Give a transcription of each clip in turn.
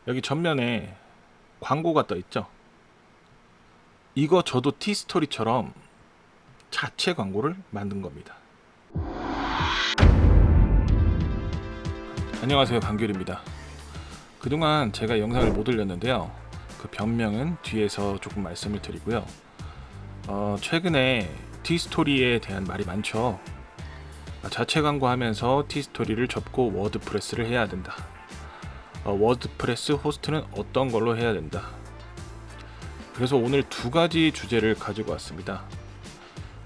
여기 전면에 광고가 떠 있죠. 이거 저도 티스토리처럼 자체 광고를 만든 겁니다. 안녕하세요, 강귤입니다. 그동안 제가 영상을 못 올렸는데요, 그 변명은 뒤에서 조금 말씀을 드리고요. 최근에 티스토리에 대한 말이 많죠. 자체 광고하면서 티스토리를 접고 워드프레스를 해야 된다. 워드프레스 호스트는 어떤 걸로 해야 된다. 그래서 오늘 두 가지 주제를 가지고 왔습니다.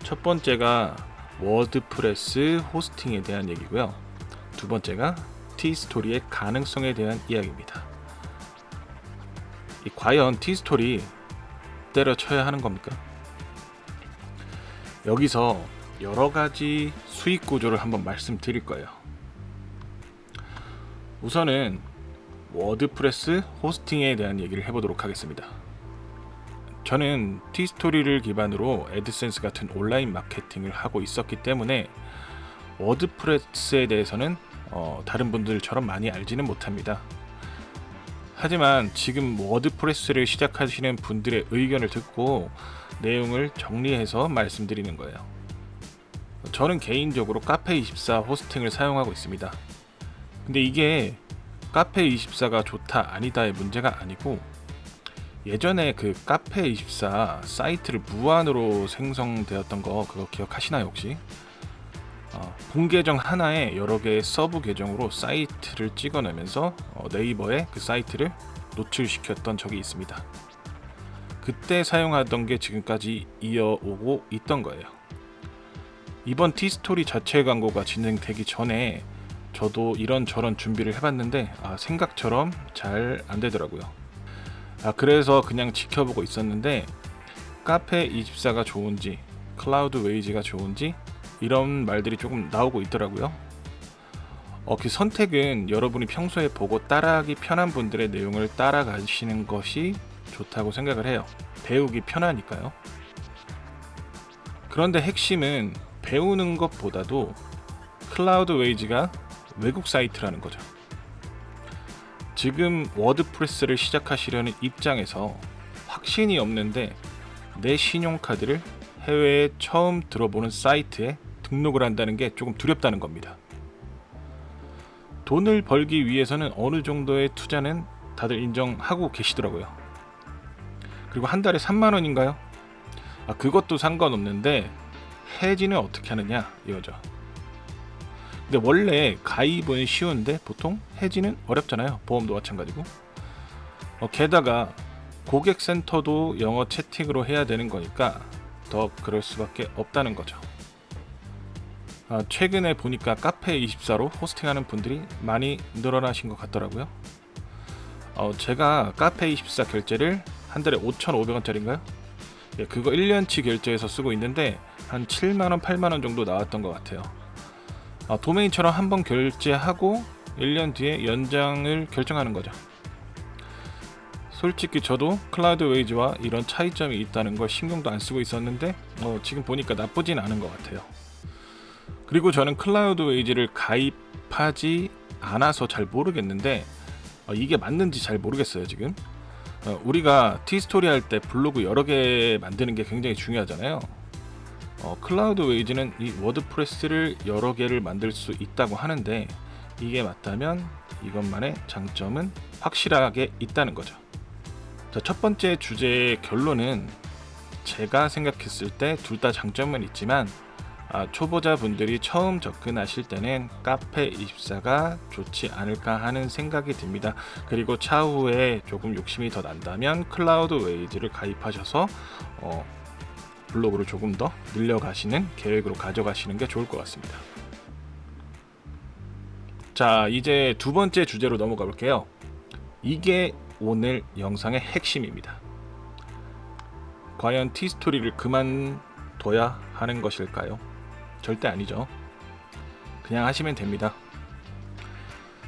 첫 번째가 워드프레스 호스팅에 대한 얘기고요. 두 번째가 티스토리의 가능성에 대한 이야기입니다. 과연 티스토리 때려쳐야 하는 겁니까? 여기서 여러 가지 수익 구조를 한번 말씀드릴 거예요. 우선은 워드프레스 호스팅에 대한 얘기를 해보도록 하겠습니다. 저는 티스토리를 기반으로 애드센스 같은 온라인 마케팅을 하고 있었기 때문에 워드프레스에 대해서는 다른 분들처럼 많이 알지는 못합니다. 하지만 지금 워드프레스를 시작하시는 분들의 의견을 듣고 내용을 정리해서 말씀드리는 거예요. 저는 개인적으로 카페24 호스팅을 사용하고 있습니다. 근데 이게 카페24가 좋다 아니다의 문제가 아니고, 예전에 그 카페24 사이트를 무한으로 생성되었던 거 그거 기억하시나요 혹시? 본 계정 하나에 여러 개의 서브 계정으로 사이트를 찍어내면서 네이버에 그 사이트를 노출시켰던 적이 있습니다. 그때 사용하던 게 지금까지 이어오고 있던 거예요. 이번 티스토리 자체 광고가 진행되기 전에 저도 이런저런 준비를 해봤는데 생각처럼 잘 안되더라고요. 그래서 그냥 지켜보고 있었는데 카페24가 좋은지 클라우드웨이즈가 좋은지 이런 말들이 조금 나오고 있더라고요. 그 선택은 여러분이 평소에 보고 따라하기 편한 분들의 내용을 따라가시는 것이 좋다고 생각을 해요. 배우기 편하니까요. 그런데 핵심은 배우는 것보다도 클라우드웨이즈가 외국 사이트라는 거죠. 지금 워드프레스를 시작하시려는 입장에서 확신이 없는데 내 신용카드를 해외에 처음 들어보는 사이트에 등록을 한다는 게 조금 두렵다는 겁니다. 돈을 벌기 위해서는 어느 정도의 투자는 다들 인정하고 계시더라고요. 그리고 한 달에 3만원인가요? 그것도 상관없는데 해지는 어떻게 하느냐 이거죠. 근데 원래 가입은 쉬운데 보통 해지는 어렵잖아요. 보험도 마찬가지고. 게다가 고객센터도 영어 채팅으로 해야 되는 거니까 더 그럴 수밖에 없다는 거죠. 최근에 보니까 카페24로 호스팅하는 분들이 많이 늘어나신 것 같더라고요. 제가 카페24 결제를 한 달에 5,500원짜리인가요? 그거 1년치 결제해서 쓰고 있는데 한 7만원, 8만원 정도 나왔던 것 같아요. 도메인처럼 한번 결제하고 1년 뒤에 연장을 결정하는 거죠. 솔직히 저도 클라우드웨이즈와 이런 차이점이 있다는 걸 신경도 안 쓰고 있었는데 지금 보니까 나쁘진 않은 것 같아요. 그리고 저는 클라우드웨이즈를 가입하지 않아서 잘 모르겠는데 이게 맞는지 잘 모르겠어요. 지금 우리가 티스토리 할 때 블로그 여러 개 만드는 게 굉장히 중요하잖아요. 클라우드웨이즈는 이 워드프레스를 여러 개를 만들 수 있다고 하는데 이게 맞다면 이것만의 장점은 확실하게 있다는 거죠. 자, 첫 번째 주제의 결론은 제가 생각했을 때 둘 다 장점은 있지만 초보자분들이 처음 접근하실 때는 카페24가 좋지 않을까 하는 생각이 듭니다. 그리고 차후에 조금 욕심이 더 난다면 클라우드웨이즈를 가입하셔서 블로그를 조금 더 늘려가시는 계획으로 가져가시는 게 좋을 것 같습니다. 자, 이제 두 번째 주제로 넘어가 볼게요. 이게 오늘 영상의 핵심입니다. 과연 티스토리를 그만둬야 하는 것일까요? 절대 아니죠. 그냥 하시면 됩니다.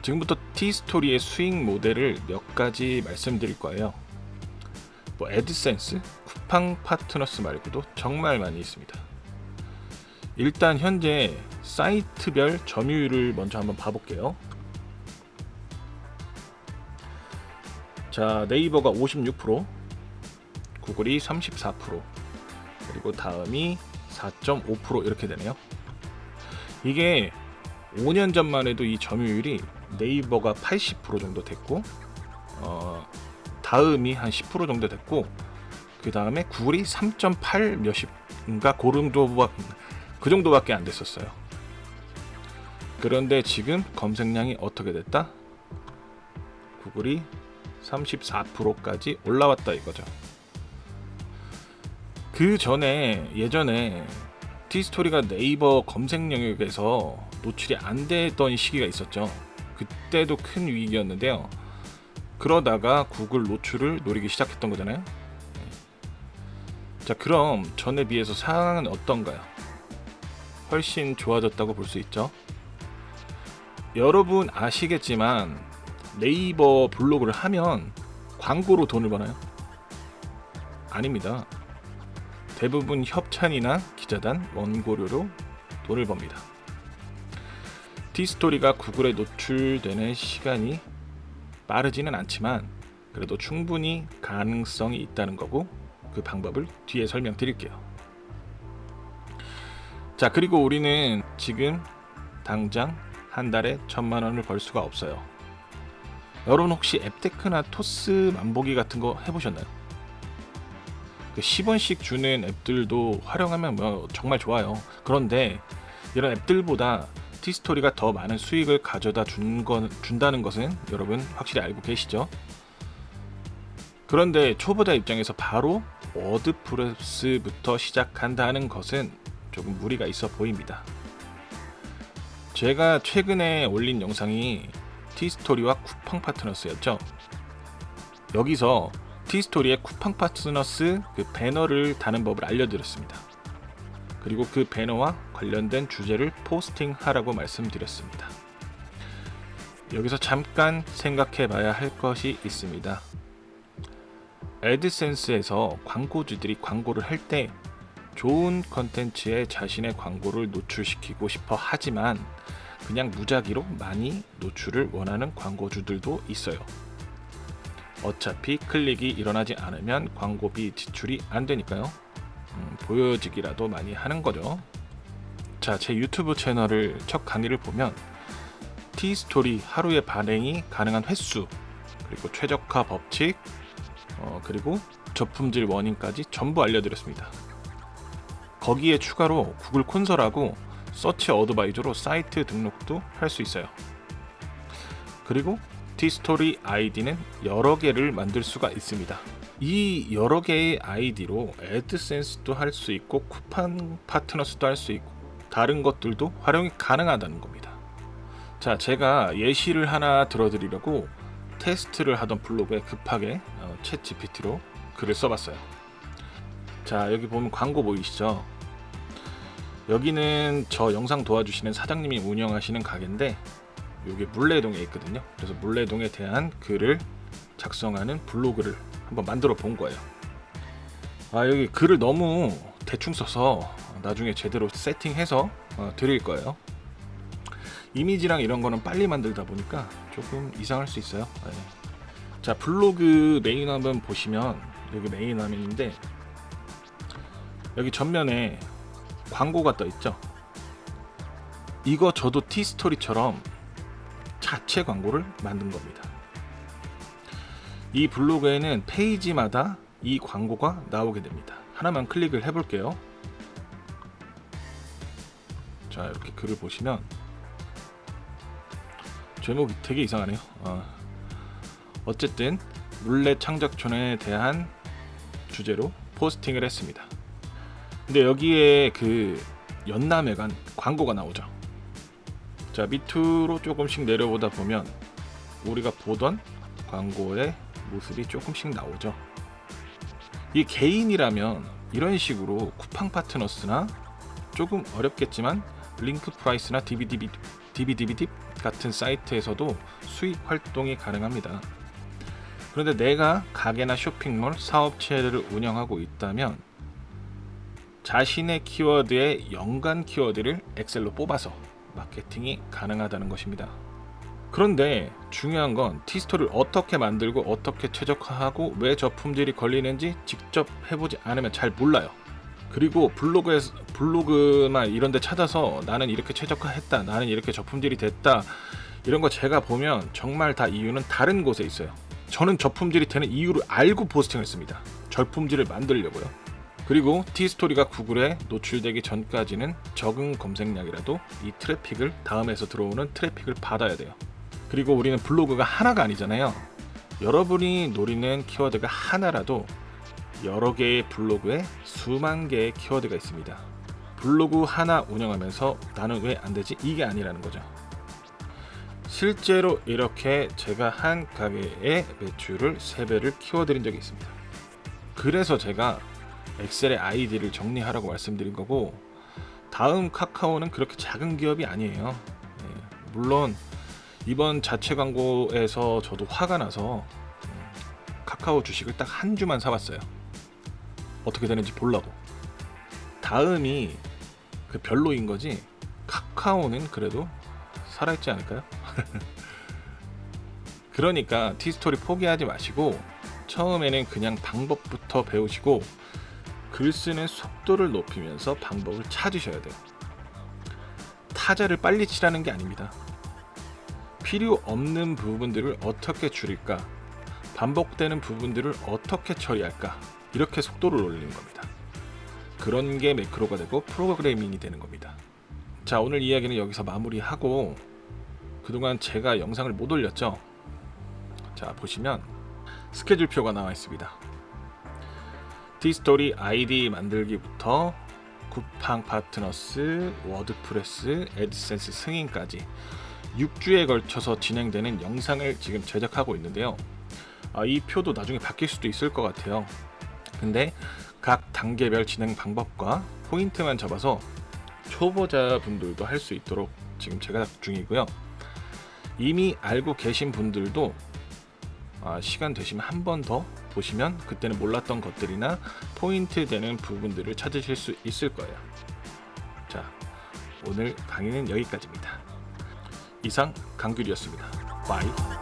지금부터 티스토리의 수익 모델을 몇 가지 말씀드릴 거예요. 애드센스, 쿠팡 파트너스 말고도 정말 많이 있습니다. 일단 현재 사이트별 점유율을 먼저 한번 봐볼게요. 자, 네이버가 56%, 구글이 34%, 그리고 다음이 4.5% 이렇게 되네요. 이게 5년 전만 해도 이 점유율이 네이버가 80% 정도 됐고, 다음이 한 10% 정도 됐고, 그 다음에 구글이 3.8 몇인가 그 정도밖에 안 됐었어요. 그런데 지금 검색량이 어떻게 됐다? 구글이 34%까지 올라왔다 이거죠. 그 전에 예전에 티스토리가 네이버 검색 영역에서 노출이 안 되던 시기가 있었죠. 그때도 큰 위기였는데요. 그러다가 구글 노출을 노리기 시작했던 거잖아요. 자, 그럼 전에 비해서 상황은 어떤가요? 훨씬 좋아졌다고 볼 수 있죠. 여러분 아시겠지만 네이버 블로그를 하면 광고로 돈을 버나요? 아닙니다. 대부분 협찬이나 기자단, 원고료로 돈을 법니다. 티스토리가 구글에 노출되는 시간이 빠르지는 않지만 그래도 충분히 가능성이 있다는 거고, 그 방법을 뒤에 설명드릴게요. 자, 그리고 우리는 지금 당장 한 달에 1,000만 원을 벌 수가 없어요. 여러분 혹시 앱테크나 토스 만보기 같은 거 해보셨나요? 그 10원씩 주는 앱들도 활용하면 뭐 정말 좋아요. 그런데 이런 앱들보다 티스토리가 더 많은 수익을 가져다 준다는 것은 여러분 확실히 알고 계시죠? 그런데 초보자 입장에서 바로 워드프레스부터 시작한다는 것은 조금 무리가 있어 보입니다. 제가 최근에 올린 영상이 티스토리와 쿠팡 파트너스였죠. 여기서 티스토리의 쿠팡 파트너스 그 배너를 다는 법을 알려드렸습니다. 그리고 그 배너와 관련된 주제를 포스팅하라고 말씀드렸습니다. 여기서 잠깐 생각해 봐야 할 것이 있습니다. 애드센스에서 광고주들이 광고를 할 때 좋은 컨텐츠에 자신의 광고를 노출시키고 싶어 하지만 그냥 무작위로 많이 노출을 원하는 광고주들도 있어요. 어차피 클릭이 일어나지 않으면 광고비 지출이 안 되니까요. 보여지기라도 많이 하는 거죠. 자, 제 유튜브 채널을 첫 강의를 보면 티스토리 하루에 발행이 가능한 횟수, 그리고 최적화 법칙, 그리고 저품질 원인까지 전부 알려드렸습니다. 거기에 추가로 구글 콘솔하고 서치 어드바이저로 사이트 등록도 할 수 있어요. 그리고 티스토리 아이디는 여러 개를 만들 수가 있습니다. 이 여러 개의 아이디로 애드센스도 할 수 있고 쿠팡 파트너스도 할 수 있고 다른 것들도 활용이 가능하다는 겁니다. 자, 제가 예시를 하나 들어드리려고 테스트를 하던 블로그에 급하게 챗 GPT로 글을 써봤어요. 자, 여기 보면 광고 보이시죠? 여기는 저 영상 도와주시는 사장님이 운영하시는 가게인데 여기 물레동에 있거든요. 그래서 물레동에 대한 글을 작성하는 블로그를 한번 만들어 본 거예요. 여기 글을 너무 대충 써서 나중에 제대로 세팅해서 드릴 거예요. 이미지랑 이런 거는 빨리 만들다 보니까 조금 이상할 수 있어요. 네. 자, 블로그 메인 화면 보시면 여기 메인 화면인데 여기 전면에 광고가 떠 있죠. 이거 저도 티스토리처럼 자체 광고를 만든 겁니다. 이 블로그에는 페이지마다 이 광고가 나오게 됩니다. 하나만 클릭을 해볼게요. 자, 이렇게 글을 보시면 제목이 되게 이상하네요. 어쨌든 물레 창작촌에 대한 주제로 포스팅을 했습니다. 근데 여기에 그 연남회관 광고가 나오죠. 자, 밑으로 조금씩 내려보다 보면 우리가 보던 광고의 모습이 조금씩 나오죠. 이 개인이라면 이런 식으로 쿠팡 파트너스나 조금 어렵겠지만 링크 프라이스나 디비디비 같은 사이트에서도 수익 활동이 가능합니다. 그런데 내가 가게나 쇼핑몰, 사업체를 운영하고 있다면 자신의 키워드의 연관 키워드를 엑셀로 뽑아서 마케팅이 가능하다는 것입니다. 그런데 중요한 건 티스토리를 어떻게 만들고 어떻게 최적화하고 왜 저 품질이 걸리는지 직접 해보지 않으면 잘 몰라요. 그리고 블로그나 이런 데 찾아서 나는 이렇게 최적화했다, 나는 이렇게 저품질이 됐다, 이런 거 제가 보면 정말 다 이유는 다른 곳에 있어요. 저는 저품질이 되는 이유를 알고 포스팅을 씁니다. 저품질을 만들려고요. 그리고 티스토리가 구글에 노출되기 전까지는 적은 검색량이라도 이 트래픽을, 다음에서 들어오는 트래픽을 받아야 돼요. 그리고 우리는 블로그가 하나가 아니잖아요. 여러분이 노리는 키워드가 하나라도 여러 개의 블로그에 수만 개의 키워드가 있습니다. 블로그 하나 운영하면서 나는 왜 안 되지? 이게 아니라는 거죠. 실제로 이렇게 제가 한 가게의 매출을 3배를 키워드린 적이 있습니다. 그래서 제가 엑셀의 아이디를 정리하라고 말씀드린 거고, 다음 카카오는 그렇게 작은 기업이 아니에요. 물론 이번 자체 광고에서 저도 화가 나서 카카오 주식을 딱 한 주만 사봤어요. 어떻게 되는지 보려고. 다음이 그 별로인 거지 카카오는 그래도 살아있지 않을까요? 그러니까 티스토리 포기하지 마시고 처음에는 그냥 방법부터 배우시고 글 쓰는 속도를 높이면서 방법을 찾으셔야 돼요. 타자를 빨리 치라는 게 아닙니다. 필요 없는 부분들을 어떻게 줄일까, 반복되는 부분들을 어떻게 처리할까, 이렇게 속도를 올리는 겁니다. 그런 게 매크로가 되고 프로그래밍이 되는 겁니다. 자, 오늘 이야기는 여기서 마무리하고, 그동안 제가 영상을 못 올렸죠? 자, 보시면 스케줄표가 나와 있습니다. 티스토리 아이디 만들기부터 쿠팡 파트너스, 워드프레스, 애드센스 승인까지 6주에 걸쳐서 진행되는 영상을 지금 제작하고 있는데요. 이 표도 나중에 바뀔 수도 있을 것 같아요. 근데 각 단계별 진행 방법과 포인트만 잡아서 초보자분들도 할 수 있도록 지금 제작 중이고요. 이미 알고 계신 분들도 시간 되시면 한 번 더 보시면 그때는 몰랐던 것들이나 포인트 되는 부분들을 찾으실 수 있을 거예요. 자, 오늘 강의는 여기까지입니다. 이상 강규리였습니다. 바이.